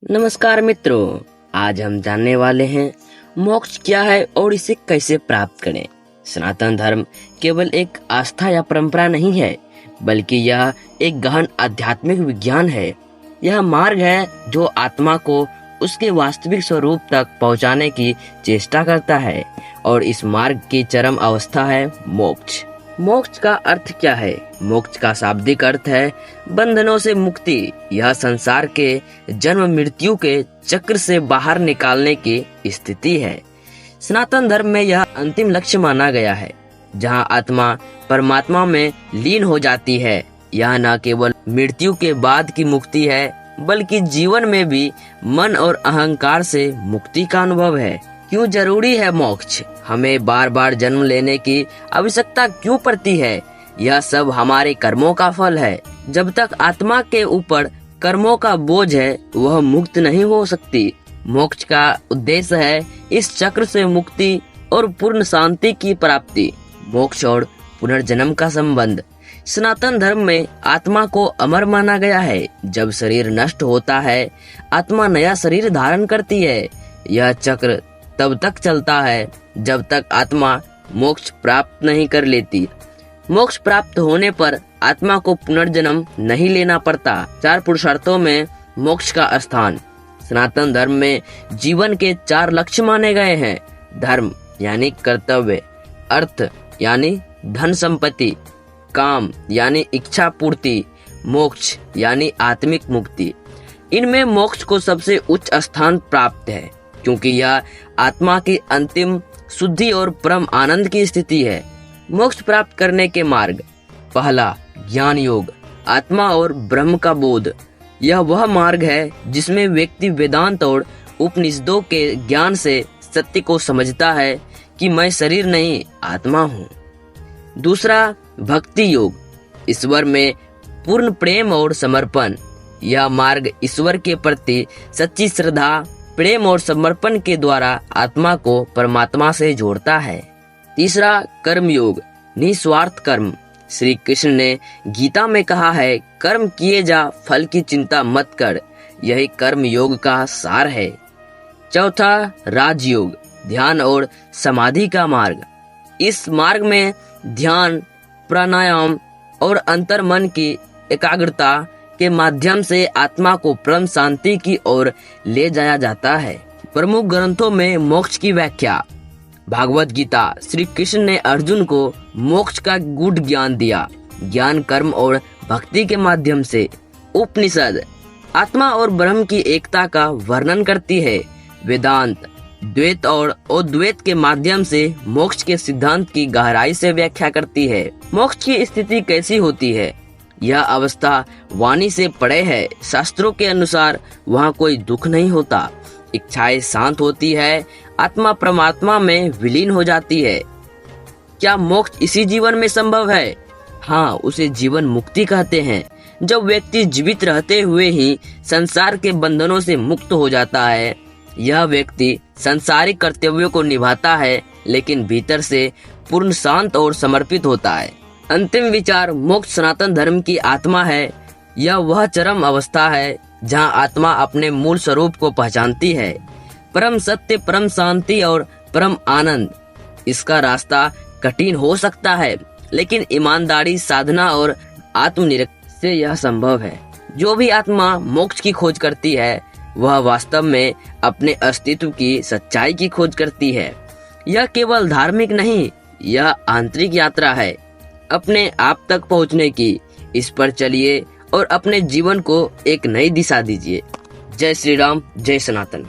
नमस्कार मित्रों, आज हम जानने वाले हैं मोक्ष क्या है और इसे कैसे प्राप्त करें। सनातन धर्म केवल एक आस्था या परंपरा नहीं है, बल्कि यह एक गहन आध्यात्मिक विज्ञान है। यह मार्ग है जो आत्मा को उसके वास्तविक स्वरूप तक पहुंचाने की चेष्टा करता है, और इस मार्ग की चरम अवस्था है मोक्ष। मोक्ष का अर्थ क्या है? मोक्ष का शाब्दिक अर्थ है बंधनों से मुक्ति। यह संसार के जन्म मृत्यु के चक्र से बाहर निकालने की स्थिति है। सनातन धर्म में यह अंतिम लक्ष्य माना गया है, जहां आत्मा परमात्मा में लीन हो जाती है। यह न केवल मृत्यु के बाद की मुक्ति है, बल्कि जीवन में भी मन और अहंकार से मुक्ति का अनुभव है। क्यों जरूरी है मोक्ष? हमें बार बार जन्म लेने की आवश्यकता क्यों पड़ती है? यह सब हमारे कर्मों का फल है। जब तक आत्मा के ऊपर कर्मों का बोझ है, वह मुक्त नहीं हो सकती। मोक्ष का उद्देश्य है इस चक्र से मुक्ति और पूर्ण शांति की प्राप्ति। मोक्ष और पुनर्जन्म का संबंध। सनातन धर्म में आत्मा को अमर माना गया है। जब शरीर नष्ट होता है, आत्मा नया शरीर धारण करती है। यह चक्र तब तक चलता है जब तक आत्मा मोक्ष प्राप्त नहीं कर लेती। मोक्ष प्राप्त होने पर आत्मा को पुनर्जन्म नहीं लेना पड़ता। 4 पुरुषार्थों में मोक्ष का स्थान। सनातन धर्म में जीवन के 4 लक्ष्य माने गए हैं। धर्म यानी कर्तव्य, अर्थ यानी धन संपत्ति, काम यानी इच्छा पूर्ति, मोक्ष यानी आत्मिक मुक्ति। इनमें मोक्ष को सबसे उच्च स्थान प्राप्त है, क्योंकि यह आत्मा की अंतिम शुद्धि और परम आनंद की स्थिति है। मोक्ष प्राप्त करने के मार्ग। पहला, ज्ञान योग, आत्मा और ब्रह्म का बोध। यह वह मार्ग है जिसमें व्यक्ति वेदांत और उपनिषदों के ज्ञान से सत्य को समझता है कि मैं शरीर नहीं, आत्मा हूँ। दूसरा, भक्ति योग, ईश्वर में पूर्ण प्रेम और समर्पण। यह मार्ग ईश्वर के प्रति सच्ची श्रद्धा, प्रेम और समर्पण के द्वारा आत्मा को परमात्मा से जोड़ता है। तीसरा, कर्म योग, निस्वार्थ कर्म। श्री कृष्ण ने गीता में कहा है, कर्म किए जा, फल की चिंता मत कर। यही कर्म योग का सार है। चौथा, राजयोग, ध्यान और समाधि का मार्ग। इस मार्ग में ध्यान, प्राणायाम और अंतर्मन की एकाग्रता के माध्यम से आत्मा को परम शांति की ओर ले जाया जाता है। प्रमुख ग्रंथों में मोक्ष की व्याख्या। भागवत गीता। श्री कृष्ण ने अर्जुन को मोक्ष का गूढ़ ज्ञान दिया। ज्ञान कर्म और भक्ति के माध्यम से। उपनिषद आत्मा और ब्रह्म की एकता का वर्णन करती है। वेदांत द्वैत और अद्वैत के माध्यम से मोक्ष के सिद्धांत की गहराई से व्याख्या करती है। मोक्ष की स्थिति कैसी होती है? यह अवस्था वाणी से परे है। शास्त्रों के अनुसार वहाँ कोई दुख नहीं होता, इच्छाएं शांत होती है, आत्मा परमात्मा में विलीन हो जाती है। क्या मोक्ष इसी जीवन में संभव है? हाँ, उसे जीवन मुक्ति कहते हैं। जब व्यक्ति जीवित रहते हुए ही संसार के बंधनों से मुक्त हो जाता है, यह व्यक्ति सांसारिक कर्तव्यों को निभाता है, लेकिन भीतर से पूर्ण शांत और समर्पित होता है। अंतिम विचार। मोक्ष सनातन धर्म की आत्मा है। यह वह चरम अवस्था है जहां आत्मा अपने मूल स्वरूप को पहचानती है। परम सत्य, परम शांति और परम आनंद। इसका रास्ता कठिन हो सकता है, लेकिन ईमानदारी, साधना और आत्मनिरीक्षण से यह संभव है। जो भी आत्मा मोक्ष की खोज करती है, वह वास्तव में अपने अस्तित्व की सच्चाई की खोज करती है। यह केवल धार्मिक नहीं, यह आंतरिक यात्रा है अपने आप तक पहुंचने की। इस पर चलिए और अपने जीवन को एक नई दिशा दीजिए। जय श्री राम, जय सनातन।